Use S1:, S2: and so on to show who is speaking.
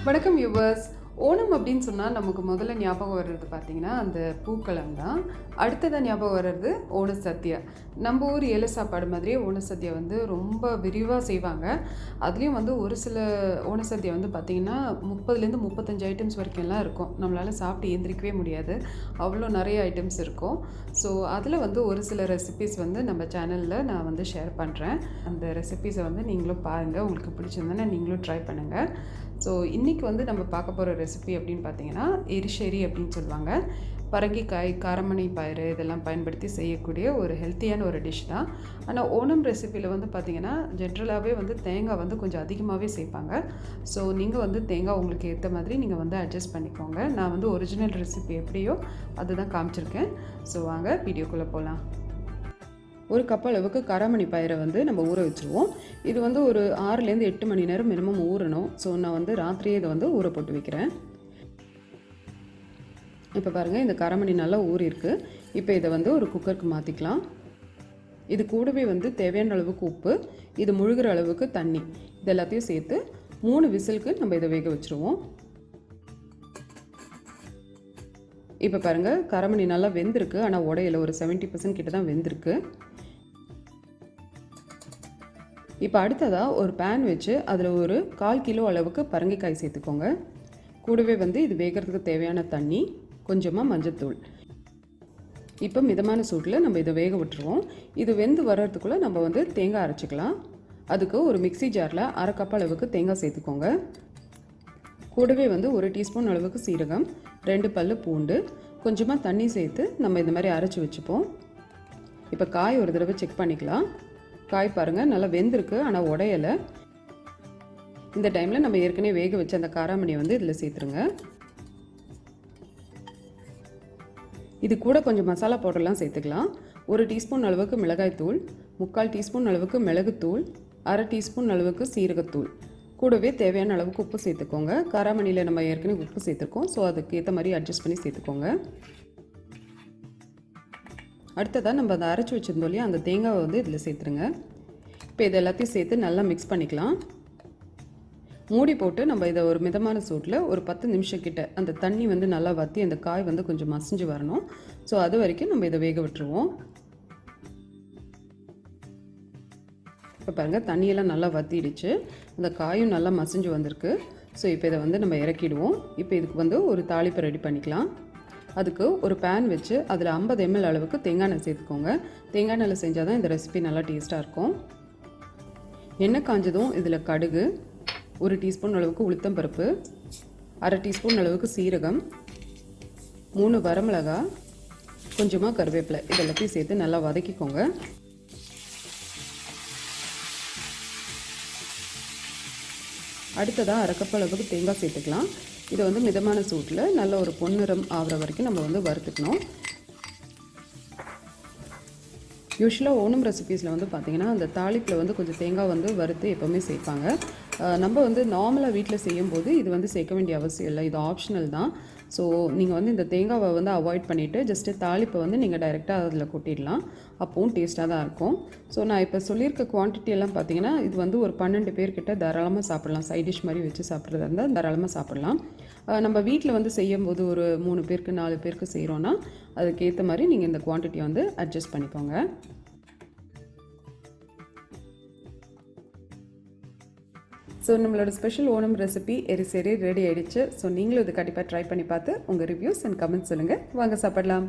S1: வணக்கம் வியூவர்ஸ். ஓணம் அப்படின்னு சொன்னால் நமக்கு முதல்ல ஞாபகம் வர்றது பார்த்திங்கன்னா அந்த பூக்களம் தான். அடுத்ததாக ஞாபகம் வர்றது ஓண சத்யா. நம்ம ஊர் ஏழை சாப்பாடு மாதிரியே ஓண சத்யா வந்து ரொம்ப விரிவாக செய்வாங்க. அதுலேயும் வந்து ஒரு சில ஓண சத்யா வந்து பார்த்திங்கன்னா 30லேருந்து 35 ஐட்டம்ஸ் வரைக்கும்லாம் இருக்கும். நம்மளால் சாப்பிட்டு ஏந்திரிக்கவே முடியாது, அவ்வளோ நிறைய ஐட்டம்ஸ் இருக்கும். ஸோ அதில் வந்து ஒரு சில ரெசிபீஸ் வந்து நம்ம சேனலில் நான் வந்து ஷேர் பண்ணுறேன். அந்த ரெசிபீஸை வந்து நீங்களும் பாருங்கள், உங்களுக்கு பிடிச்சிருந்தேன்னா நீங்களும் ட்ரை பண்ணுங்கள். ஸோ இன்றைக்கி வந்து நம்ம பார்க்க போகிற ரெசிபி அப்படின்னு பார்த்தீங்கன்னா எரிசெரி அப்படின்னு சொல்லுவாங்க. பரங்கிக்காய், காரமணி பயிறு இதெல்லாம் பயன்படுத்தி செய்யக்கூடிய ஒரு ஹெல்த்தியான ஒரு டிஷ் தான். ஆனால் ஓணம் ரெசிப்பியில் வந்து பார்த்திங்கன்னா ஜென்ரலாகவே வந்து தேங்காய் வந்து கொஞ்சம் அதிகமாகவே சேர்ப்பாங்க. ஸோ நீங்கள் வந்து தேங்காய் உங்களுக்கு ஏற்ற மாதிரி நீங்கள் வந்து அட்ஜஸ்ட் பண்ணிக்கோங்க. நான் வந்து ஒரிஜினல் ரெசிபி எப்படியோ அதுதான் காமிச்சிருக்கேன். ஸோ வாங்க வீடியோக்குள்ளே போகலாம். ஒரு கப் அளவுக்கு காராமணி பயிரை வந்து நம்ம ஊற வச்சுருவோம். இது வந்து ஒரு 6லேருந்து 8 மணி நேரம் மினிமம் ஊறணும். ஸோ நான் வந்து ராத்திரியே இதை வந்து ஊற போட்டு வைக்கிறேன். இப்போ பாருங்கள், இந்த காராமணி நல்லா ஊறிருக்கு. இப்போ இதை வந்து ஒரு குக்கருக்கு மாற்றிக்கலாம். இது கூடவே வந்து தேவையான அளவுக்கு உப்பு, இது முழுகிற அளவுக்கு தண்ணி, இது எல்லாத்தையும் சேர்த்து 3 விசிலுக்கு நம்ம இதை வேக வச்சுருவோம். இப்போ பாருங்கள், காராமணி நல்லா வெந்திருக்கு. ஆனால் உடையில ஒரு 70% கிட்ட தான் வெந்திருக்கு. இப்போ அடுத்ததாக ஒரு பேன் வச்சு அதில் ஒரு 1/4 கிலோ அளவுக்கு பரங்கிக்காய் சேர்த்துக்கோங்க. கூடவே வந்து இது வேகிறதுக்கு தேவையான தண்ணி, கொஞ்சமாக மஞ்சத்தூள். இப்போ மிதமான சூட்டில் நம்ம இதை வேக விட்டுருவோம். இது வெந்து வர்றதுக்குள்ளே நம்ம வந்து தேங்காய் அரைச்சிக்கலாம். அதுக்கு ஒரு மிக்ஸி ஜாரில் 1/2 கப் அளவுக்கு தேங்காய் சேர்த்துக்கோங்க. கூடவே வந்து 1 டீஸ்பூன் அளவுக்கு சீரகம், 2 பல்லு பூண்டு, கொஞ்சமாக தண்ணி சேர்த்து நம்ம இந்த மாதிரி அரைச்சி வச்சுப்போம். இப்போ காய் ஒரு தடவை செக் பண்ணிக்கலாம். காய் பாருங்கள் நல்லா வெந்திருக்கு, ஆனால் உடையலை. இந்த டைமில் நம்ம ஏற்கனவே வேக வச்ச அந்த காராமணியை வந்து இதில் சேர்த்துருங்க. இது கூட கொஞ்சம் மசாலா பவுடர்லாம் சேர்த்துக்கலாம். 1 டீஸ்பூன் அளவுக்கு மிளகாய்த்தூள், 3/4 டீஸ்பூன் அளவுக்கு மிளகுத்தூள், 1/2 டீஸ்பூன் அளவுக்கு சீரகத்தூள், கூடவே தேவையான அளவுக்கு உப்பு சேர்த்துக்கோங்க. காராமணியில் நம்ம ஏற்கனவே உப்பு சேர்த்துருக்கோம். ஸோ அதுக்கு ஏற்ற மாதிரி அட்ஜஸ்ட் பண்ணி சேர்த்துக்கோங்க. அடுத்ததாக நம்ம அதை அரைச்சி வச்சுருந்தோம் இல்லையா, அந்த தேங்காவை வந்து இதில் சேர்த்துருங்க. இப்போ இது எல்லாத்தையும் சேர்த்து நல்லா மிக்ஸ் பண்ணிக்கலாம். மூடி போட்டு நம்ம இதை ஒரு மிதமான சூட்டில் ஒரு 10 நிமிஷம் கிட்ட அந்த தண்ணி வந்து நல்லா வற்றி அந்த காய் வந்து கொஞ்சம் மசிஞ்சு வரணும். ஸோ அது வரைக்கும் நம்ம இதை வேக விட்டுருவோம். இப்போ பாருங்கள், தண்ணியெல்லாம் நல்லா வற்றிடுச்சு, அந்த காயும் நல்லா மசிஞ்சு வந்திருக்கு. ஸோ இப்போ இதை வந்து நம்ம இறக்கிடுவோம். இப்போ இதுக்கு வந்து ஒரு தாளிப்பை ரெடி பண்ணிக்கலாம். அதுக்கு ஒரு பேன் வச்சு அதில் 50 ml அளவுக்கு தேங்காய் எண்ணெய் சேர்த்துக்கோங்க. தேங்காய் எண்ணெயில் செஞ்சால் தான் இந்த ரெசிபி நல்லா டேஸ்ட்டாக இருக்கும். எண்ணெய் காஞ்சதும் இதில் கடுகு, 1 டீஸ்பூன் அளவுக்கு உளுத்தம்பருப்பு, 1/2 டீஸ்பூன் அளவுக்கு சீரகம், 3 வரமிளகாய், கொஞ்சமாக கருவேப்பிலை, இதெல்லாத்தையும் சேர்த்து நல்லா வதக்கிக்கோங்க. அடுத்ததாக 1/2 கப் அளவுக்கு தேங்காய் சேர்த்துக்கலாம். இதை வந்து மிதமான சூட்டில் நல்ல ஒரு பொன்னிறம் ஆகிற வரைக்கும் நம்ம வந்து வறுத்துக்கணும். யூஸ்வலாக ஓணம் ரெசிபீஸில் வந்து பார்த்திங்கன்னா அந்த தாளிப்பில் வந்து கொஞ்சம் தேங்காய் வந்து வறுத்து எப்போவுமே சேர்ப்பாங்க. நம்ம வந்து நார்மலாக வீட்டில் செய்யும்போது இது வந்து சேர்க்க வேண்டிய அவசியம் இல்லை, இது ஆப்ஷனல் தான். ஸோ நீங்கள் வந்து இந்த தேங்காவை வந்து அவாய்ட் பண்ணிவிட்டு ஜஸ்ட்டு தாளிப்பை வந்து நீங்கள் டைரெக்டாக அதில் கொட்டிடலாம். அப்போவும் டேஸ்ட்டாக தான் இருக்கும். ஸோ நான் இப்போ சொல்லியிருக்க குவான்டிட்டி எல்லாம் பார்த்தீங்கன்னா இது வந்து ஒரு 12 பேர்கிட்ட தாராளமாக சாப்பிட்லாம். சைட் டிஷ் மாதிரி வச்சு சாப்பிட்றதா இருந்தால் தாராளமாக சாப்பிட்லாம். நம்ம வீட்டில் வந்து செய்யும்போது ஒரு 3 பேருக்கு 4 பேருக்கு செய்கிறோன்னா அதுக்கேற்ற மாதிரி நீங்கள் இந்த குவான்டிட்டியை வந்து அட்ஜஸ்ட் பண்ணிக்கோங்க. ஸோ நம்மளோட ஸ்பெஷல் ஓணம் ரெசிபி எரிசெரி ரெடி ஆகிடுச்சு. ஸோ நீங்களும் இது கண்டிப்பாக ட்ரை பண்ணி பார்த்து உங்கள் ரிவ்யூஸ் அண்ட் கமெண்ட்ஸ் சொல்லுங்கள். வாங்க சாப்பிடலாம்.